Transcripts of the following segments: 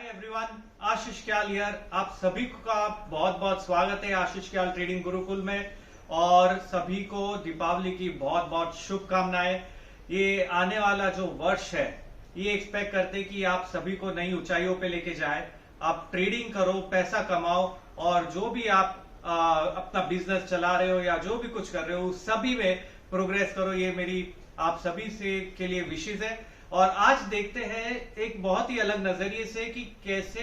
Hi everyone, Ashish क्याल here. आप सभी का बहुत बहुत स्वागत है आशीष क्याल ट्रेडिंग गुरुकुल में। और सभी को दीपावली की बहुत बहुत शुभकामनाएं। ये आने वाला जो वर्ष है, ये एक्सपेक्ट करते कि आप सभी को नई ऊंचाइयों पे लेके जाए। आप ट्रेडिंग करो, पैसा कमाओ, और जो भी आप अपना बिजनेस चला रहे हो या जो भी कुछ कर रहे हो, सभी में प्रोग्रेस करो। ये मेरी आप सभी से के लिए विशेष है। और आज देखते हैं एक बहुत ही अलग नजरिए से कि कैसे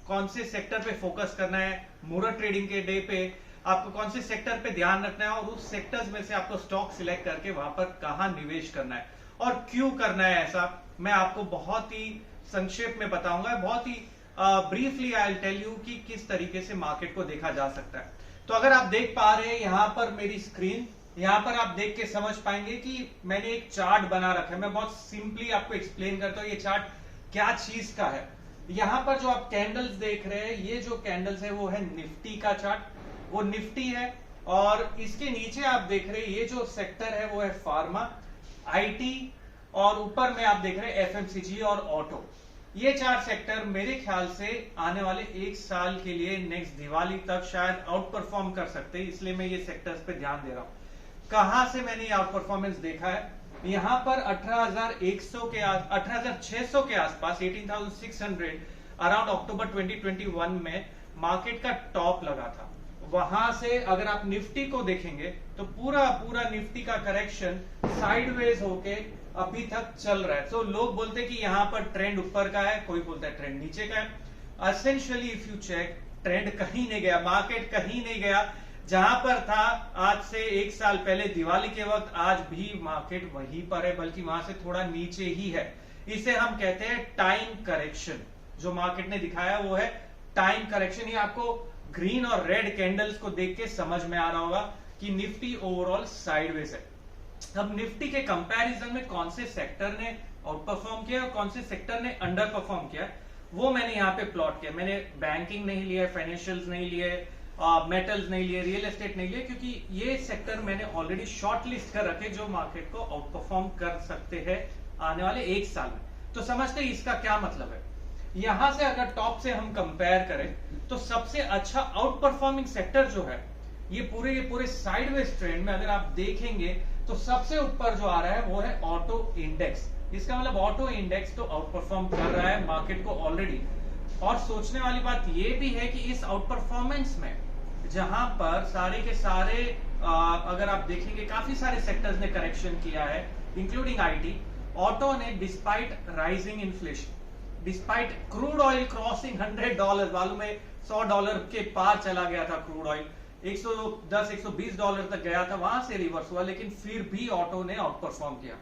कौन से सेक्टर पे फोकस करना है। मुहूर्त ट्रेडिंग के डे पे आपको कौन से सेक्टर पे ध्यान रखना है और उस सेक्टर्स में से आपको स्टॉक सिलेक्ट करके वहां पर कहां निवेश करना है और क्यों करना है। ऐसा मैं आपको बहुत ही संक्षेप में बताऊंगा, बहुत ही briefly I will tell you कि किस तरीके से मार्केट को देखा जा सकता है। तो अगर आप देख पा रहे हैं यहां पर मेरी स्क्रीन, यहां पर आप देख के समझ पाएंगे कि मैंने एक चार्ट बना रखा है। मैं बहुत सिंपली आपको एक्सप्लेन करता हूं ये चार्ट क्या चीज का है। यहां पर जो आप कैंडल्स देख रहे हैं, ये जो कैंडल्स है वो है निफ्टी का चार्ट, वो निफ्टी है। और इसके नीचे आप देख रहे हैं ये जो सेक्टर है वो है फार्मा, आईटी, और ऊपर में आप देख रहे हैं एफएमसीजी और ऑटो। ये चार सेक्टर मेरे ख्याल से आने वाले एक साल के लिए नेक्स्ट दिवाली तक शायद आउट परफॉर्म कर सकते हैं, इसलिए मैं ये सेक्टर्स पे ध्यान दे रहा हूं। कहां से मैंने आउट परफॉर्मेंस देखा है, यहां पर 18,600 के आसपास 18,600 अराउंड अक्टूबर 2021 में मार्केट का टॉप लगा था। वहां से अगर आप निफ्टी को देखेंगे तो पूरा निफ्टी का करेक्शन साइडवेज होके अभी तक चल रहा है। तो लोग बोलते हैं कि यहां पर ट्रेंड ऊपर का है, कोई बोलता है ट्रेंड नीचे का है। Essentially if you check, trend कहीं नहीं गया, मार्केट कहीं नहीं गया। जहां पर था आज से एक साल पहले दिवाली के वक्त, आज भी मार्केट वहीं पर है, बल्कि वहां से थोड़ा नीचे ही है। इसे हम कहते हैं टाइम करेक्शन। जो मार्केट ने दिखाया वो है टाइम करेक्शन। ये आपको ग्रीन और रेड कैंडल्स को देख के समझ में आ रहा होगा कि निफ्टी ओवरऑल साइडवेज है। अब निफ्टी के कंपैरिजन में कौन से सेक्टर ने आउट परफॉर्म किया और कौन से सेक्टर ने अंडर परफॉर्म किया, वो मैंने यहाँ पे प्लॉट किया। मैंने बैंकिंग नहीं लिया, फाइनेंशियल्स नहीं लिए, मेटल्स नहीं लिए, रियल एस्टेट नहीं लिए, क्योंकि ये सेक्टर मैंने ऑलरेडी शॉर्ट लिस्ट कर रखे जो मार्केट को आउट परफॉर्म कर सकते हैं आने वाले एक साल में। तो समझते हैं इसका क्या मतलब है। यहां से अगर टॉप से हम कंपेयर करें तो सबसे अच्छा आउट परफॉर्मिंग सेक्टर जो है, ये पूरे साइडवेज ट्रेंड में अगर आप देखेंगे तो सबसे ऊपर जो आ रहा है वो है ऑटो इंडेक्स। इसका मतलब ऑटो इंडेक्स तो आउट परफॉर्म कर रहा है मार्केट को ऑलरेडी। और सोचने वाली बात यह भी है कि इस आउट परफॉर्मेंस में जहां पर सारे के सारे अगर आप देखेंगे काफी सारे सेक्टर्स ने करेक्शन किया है, इंक्लूडिंग आईटी। ऑटो ने despite rising inflation, despite crude oil crossing $100, मालूम है $100 के पार चला गया था क्रूड ऑयल, $110-120 तक गया था, वहां से रिवर्स हुआ, लेकिन फिर भी ऑटो ने आउट परफॉर्म किया।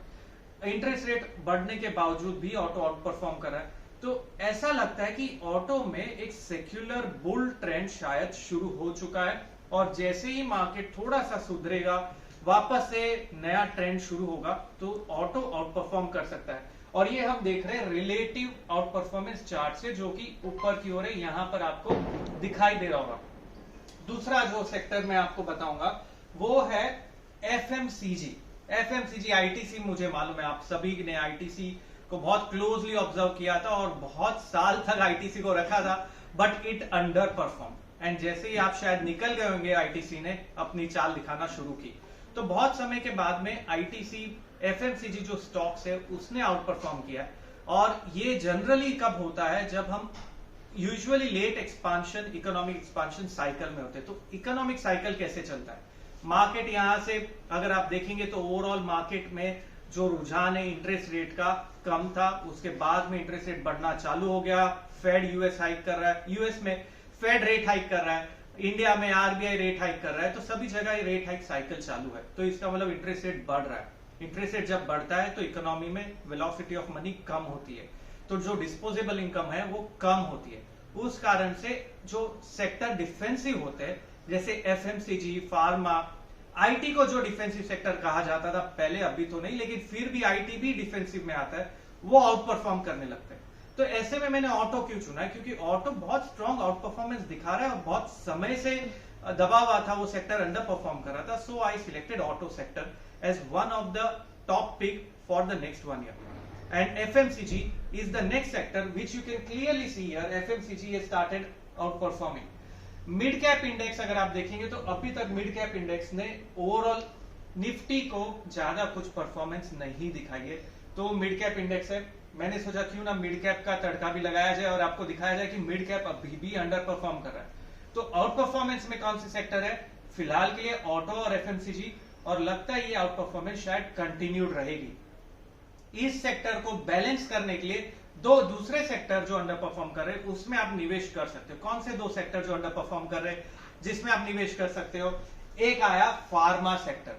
इंटरेस्ट रेट बढ़ने के बावजूद भी ऑटो आउट परफॉर्म कर रहा है। तो ऐसा लगता है कि ऑटो में एक सेक्युलर बुल ट्रेंड शायद शुरू हो चुका है, और जैसे ही मार्केट थोड़ा सा सुधरेगा, वापस से नया ट्रेंड शुरू होगा, तो ऑटो आउट परफॉर्म कर सकता है। और ये हम देख रहे हैं रिलेटिव आउट परफॉर्मेंस चार्ट से, जो कि ऊपर की ओर है, यहां पर आपको दिखाई दे रहा होगा। दूसरा जो सेक्टर मैं आपको बताऊंगा वो है एफएमसीजी। एफएमसीजी, आईटीसी, मुझे मालूम है आप सभी ने आईटीसी को बहुत क्लोजली ऑब्जर्व किया था और बहुत साल तक आईटीसी को रखा था, but it under perform. And जैसे ही आप शायद निकल गए होंगे, आईटीसी ने अपनी चाल दिखाना शुरू की। तो बहुत समय के बाद में आईटीसी, एफएमसीजी जो स्टॉक्स है उसने आउट परफॉर्म किया। और ये जनरली कब होता है, जब हम usually late expansion, economic expansion cycle में होते हैं। तो इकोनॉमिक साइकिल कैसे चलता है, मार्केट यहां से अगर आप देखेंगे तो ओवरऑल मार्केट में जो रुझान है इंटरेस्ट रेट का कम था, उसके बाद में इंटरेस्ट रेट बढ़ना चालू हो गया। फेड यूएस हाइक कर रहा है, यूएस में फेड रेट हाइक कर रहा है, इंडिया में आरबीआई रेट हाइक कर रहा है, तो सभी जगह रेट हाइक साइकिल चालू है। तो इसका मतलब इंटरेस्ट रेट बढ़ रहा है। इंटरेस्ट रेट जब बढ़ता है तो इकोनॉमी में वेलोसिटी ऑफ मनी कम होती है, तो जो डिस्पोजेबल इनकम है वो कम होती है। उस कारण से जो सेक्टर डिफेंसिव होते हैं, जैसे एफएमसीजी, फार्मा, आईटी को जो डिफेंसिव सेक्टर कहा जाता था पहले, अभी तो नहीं, लेकिन फिर भी आईटी भी डिफेंसिव में आता है, वो आउट परफॉर्म करने लगते हैं। तो ऐसे में मैंने ऑटो क्यों चुना है, क्योंकि ऑटो बहुत स्ट्रॉन्ग आउट परफॉर्मेंस दिखा रहा है और बहुत समय से दबा हुआ था, वो सेक्टर अंडर परफॉर्म कर रहा था। So I selected auto sector as one of the top pick for the next 1 year. and FMCG is the next sector which you can clearly see here. FMCG has started outperforming. Mid cap index अगर आप देखेंगे तो अभी तक mid cap index ने overall Nifty को ज्यादा कुछ परफॉर्मेंस नहीं दिखाई है। तो मिड कैप इंडेक्स है, मैंने सोचा क्यों ना मिड कैप का तड़का भी लगाया जाए और आपको दिखाया जाए कि मिड कैप अभी भी अंडर परफॉर्म कर रहा है। तो आउट परफॉर्मेंस में कौन सी सेक्टर है? फिलहाल के लिए ऑटो और एफएमसीजी, और लगता है ये आउट परफॉर्मेंस शायद कंटिन्यूड रहेगी। इस सेक्टर को बैलेंस करने के लिए दो दूसरे सेक्टर जो अंडर परफॉर्म कर रहे हैं उसमें आप निवेश कर सकते हो। कौन से दो सेक्टर जो अंडर परफॉर्म कर रहे हैं जिसमें आप निवेश कर सकते हो? एक आया फार्मा सेक्टर।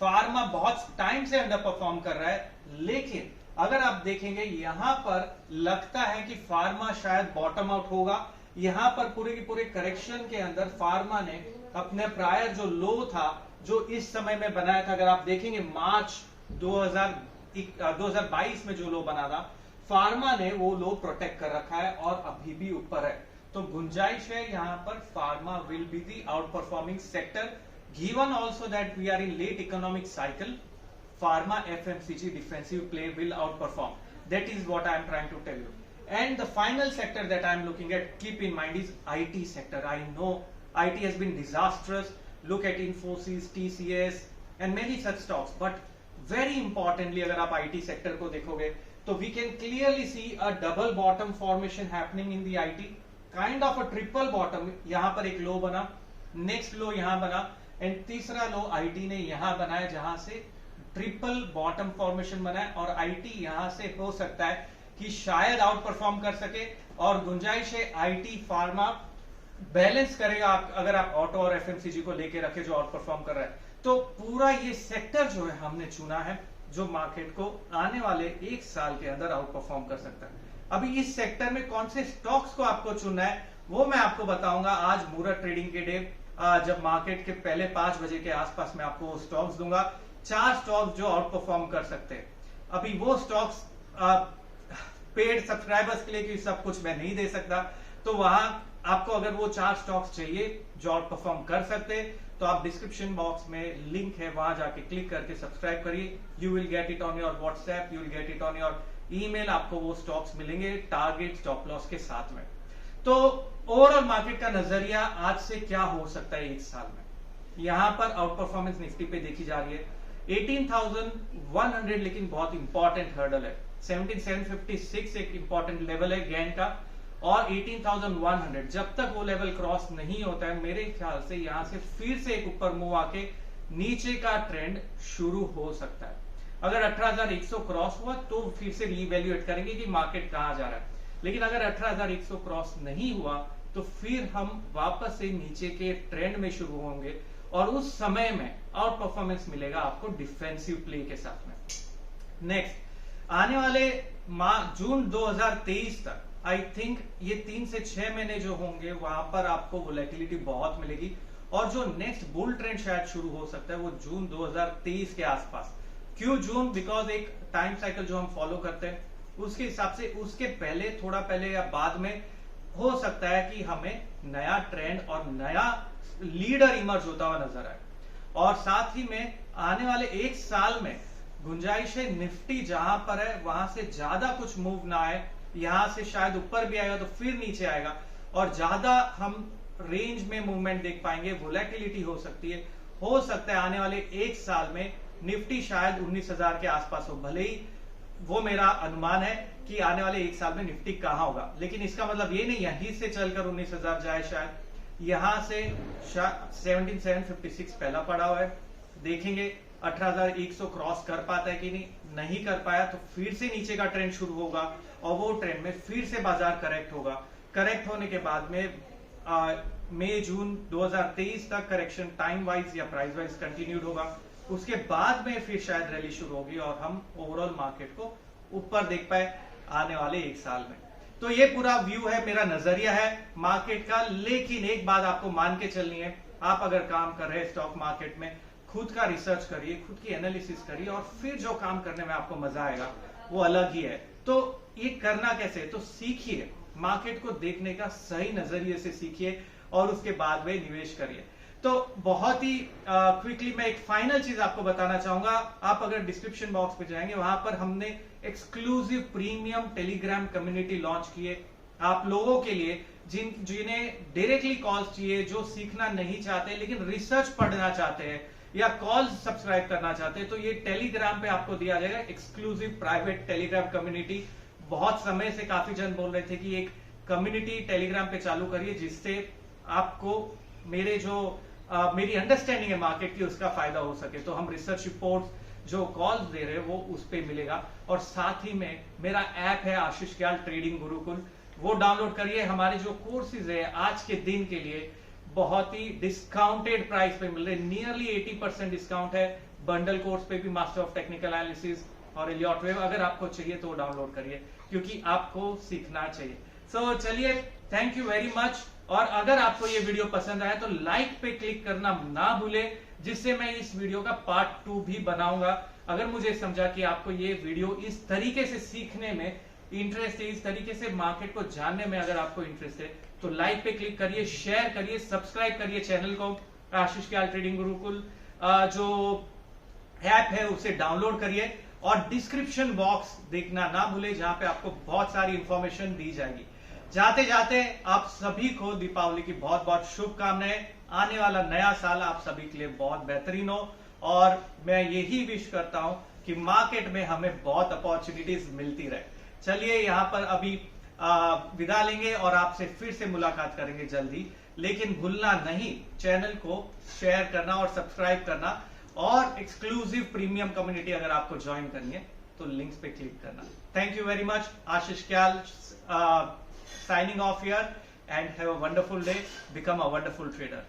फार्मा बहुत टाइम से अंडर परफॉर्म कर रहा है, लेकिन अगर आप देखेंगे यहां पर लगता है कि फार्मा शायद बॉटम आउट होगा। यहां पर पूरे के पूरे करेक्शन के अंदर फार्मा ने अपने प्रायर जो लो था, जो इस समय में बनाया था, अगर आप देखेंगे मार्च 2022 में जो लो बना था, फार्मा ने वो लो प्रोटेक्ट कर रखा है और अभी भी ऊपर है। तो गुंजाइश है यहां पर pharma will be the outperforming sector, given also that we are in late economic cycle. Pharma, FMCG, defensive play will outperform. That is what I am trying to tell you. And the final sector that I am looking at, keep in mind, is IT sector. I know IT has been disastrous. Look at Infosys, TCS, and many such stocks. But very importantly, अगर आप IT sector को देखोगे, तो we can clearly see a double bottom formation happening in the IT. Kind of a triple bottom. यहाँ पर एक लो बना, next लो यहाँ बना, and तीसरा लो IT ने यहाँ बनाया, जहां से ट्रिपल बॉटम फॉर्मेशन बना है। और आईटी यहां से हो सकता है कि शायद आउट परफॉर्म कर सके, और गुंजाइश है आईटी फार्मा बैलेंस करेगा आप अगर आप ऑटो और एफएमसीजी को लेके रखे जो आउट परफॉर्म कर रहा है। तो पूरा ये सेक्टर जो है हमने चुना है जो मार्केट को आने वाले एक साल के अंदर आउट परफॉर्म कर सकता है। अभी इस सेक्टर में कौन से स्टॉक्स को आपको चुनना है वो मैं आपको बताऊंगा आज मुहूर्त ट्रेडिंग के डे, जब मार्केट के पहले 5 बजे के आसपास मैं आपको स्टॉक्स दूंगा। 4 स्टॉक्स जो आउट परफॉर्म कर सकते हैं। अभी वो स्टॉक्स पेड सब्सक्राइबर्स के लिए कि सब कुछ मैं नहीं दे सकता, तो वहां आपको अगर वो 4 स्टॉक्स चाहिए जो आउट परफॉर्म कर सकते हैं, तो आप डिस्क्रिप्शन बॉक्स में लिंक है, वहां जाके क्लिक करके सब्सक्राइब करिए। You will get it on your WhatsApp, you will get it on your email. आपको वो स्टॉक्स मिलेंगे टारगेट स्टॉप लॉस के साथ में। तो ओवरऑल मार्केट का नजरिया आज से क्या हो सकता है एक साल में, यहां पर आउट परफॉर्मेंस निफ्टी पे देखी जा रही है 18,100, लेकिन बहुत इंपॉर्टेंट हर्डल है। 17,756 एक इंपॉर्टेंट लेवल है गेन का, और 18,100 जब तक वो लेवल क्रॉस नहीं होता है, मेरे ख्याल से यहां से फिर से एक ऊपर मूव आके नीचे का ट्रेंड शुरू हो सकता है। अगर 18,100 क्रॉस हुआ तो फिर से रीवैल्यूएट करेंगे कि मार्केट कहां जा रहा है, लेकिन अगर 18,100 क्रॉस नहीं हुआ तो फिर हम वापस से नीचे के ट्रेंड में शुरू होंगे, और उस समय में आउट परफॉर्मेंस मिलेगा आपको डिफेंसिव प्ले के साथ में। नेक्स्ट आने वाले जून 2023 तक आई थिंक ये 3 से 6 महीने जो होंगे वहां पर आपको वोलेटिलिटी बहुत मिलेगी, और जो नेक्स्ट बुल ट्रेंड शायद शुरू हो सकता है वो जून 2023 के आसपास। क्यों जून? बिकॉज एक टाइम साइकिल जो हम फॉलो करते हैं उसके हिसाब से उसके पहले, थोड़ा पहले या बाद में हो सकता है कि हमें नया ट्रेंड और नया लीडर इमर्ज होता हुआ नजर आए। और साथ ही में आने वाले एक साल में गुंजाइश है निफ्टी जहां पर है वहां से ज्यादा कुछ मूव ना आए, यहां से शायद ऊपर भी आएगा तो फिर नीचे आएगा, और ज्यादा हम रेंज में मूवमेंट देख पाएंगे। वोलेटिलिटी हो सकती है, हो सकता है आने वाले एक साल में निफ्टी शायद 19,000 के आसपास हो। भले ही वो मेरा अनुमान है कि आने वाले एक साल में निफ्टी कहां होगा, लेकिन इसका मतलब ये नहीं यहीं से चलकर 19,000 जाए। शायद यहां से 17,756 पहला पड़ा हुआ है, देखेंगे 18,100 क्रॉस कर पाता है कि नहीं कर पाया तो फिर से नीचे का ट्रेंड शुरू होगा, और वो ट्रेंड में फिर से बाजार करेक्ट होगा। करेक्ट होने के बाद में मई जून 2023 तक करेक्शन टाइम वाइज या प्राइस वाइज कंटिन्यूड होगा। उसके बाद में फिर शायद रैली शुरू होगी और हम ओवरऑल मार्केट को ऊपर देख पाए आने वाले एक साल में। तो ये पूरा व्यू है, मेरा नजरिया है मार्केट का। लेकिन एक बात आपको मान के चलनी है, आप अगर काम कर रहे हैं स्टॉक मार्केट में, खुद का रिसर्च करिए, खुद की एनालिसिस करिए, और फिर जो काम करने में आपको मजा आएगा वो अलग ही है। तो ये करना कैसे है? तो सीखिए, मार्केट को देखने का सही नजरिए से सीखिए और उसके बाद में निवेश करिए। तो बहुत ही क्विकली मैं एक फाइनल चीज आपको बताना चाहूंगा। आप अगर डिस्क्रिप्शन बॉक्स पे जाएंगे वहां पर हमने exclusive premium Telegram community launch की है आप लोगों के लिए, जिन्हें डायरेक्टली कॉल्स चाहिए, जो सीखना नहीं चाहते लेकिन रिसर्च पढ़ना चाहते हैं या कॉल्स सब्सक्राइब करना चाहते हैं, तो ये टेलीग्राम पे आपको दिया जाएगा एक्सक्लूसिव प्राइवेट टेलीग्राम कम्युनिटी। बहुत समय से काफी जन बोल रहे थे कि एक कम्युनिटी टेलीग्राम पे चालू करिए जिससे आपको मेरी अंडरस्टैंडिंग है मार्केट की उसका फायदा हो सके। तो हम रिसर्च रिपोर्ट्स जो कॉल्स दे रहे हैं वो उस पे मिलेगा, और साथ ही में मेरा ऐप है आशीष ग्याल ट्रेडिंग गुरुकुल, वो डाउनलोड करिए। हमारे जो कोर्सेज है आज के दिन के लिए बहुत ही डिस्काउंटेड प्राइस पे मिल रहे, नियरली 80% डिस्काउंट है। बंडल कोर्स पे भी मास्टर ऑफ टेक्निकल एनालिसिस और एलियट वेव अगर आपको चाहिए तो डाउनलोड करिए, क्योंकि आपको सीखना चाहिए। सो चलिए, थैंक यू वेरी मच। और अगर आपको ये वीडियो पसंद आया तो लाइक पे क्लिक करना ना भूले, जिससे मैं इस वीडियो का पार्ट 2 भी बनाऊंगा। अगर मुझे समझा कि आपको ये वीडियो इस तरीके से सीखने में इंटरेस्ट है, इस तरीके से मार्केट को जानने में अगर आपको इंटरेस्ट है, तो लाइक पे क्लिक करिए, शेयर करिए, सब्सक्राइब करिए चैनल को आशीष ग्याल ट्रेडिंग गुरुकुल। जो ऐप है उसे डाउनलोड करिए, और डिस्क्रिप्शन बॉक्स देखना ना भूले, जहां पे आपको बहुत सारी इंफॉर्मेशन दी जाएगी। जाते जाते आप सभी को दीपावली की बहुत बहुत शुभकामनाएं। आने वाला नया साल आप सभी के लिए बहुत बेहतरीन हो, और मैं यही विश करता हूं कि मार्केट में हमें बहुत अपॉर्चुनिटीज मिलती रहे। चलिए, यहाँ पर अभी विदा लेंगे और आपसे फिर से मुलाकात करेंगे जल्दी, लेकिन भूलना नहीं चैनल को शेयर करना और सब्सक्राइब करना, और एक्सक्लूसिव प्रीमियम कम्युनिटी अगर आपको ज्वाइन करनी है तो लिंक्स पे क्लिक करना। Thank you very much. Ashish Goyal signing off here, and have a wonderful day. Become a wonderful trader.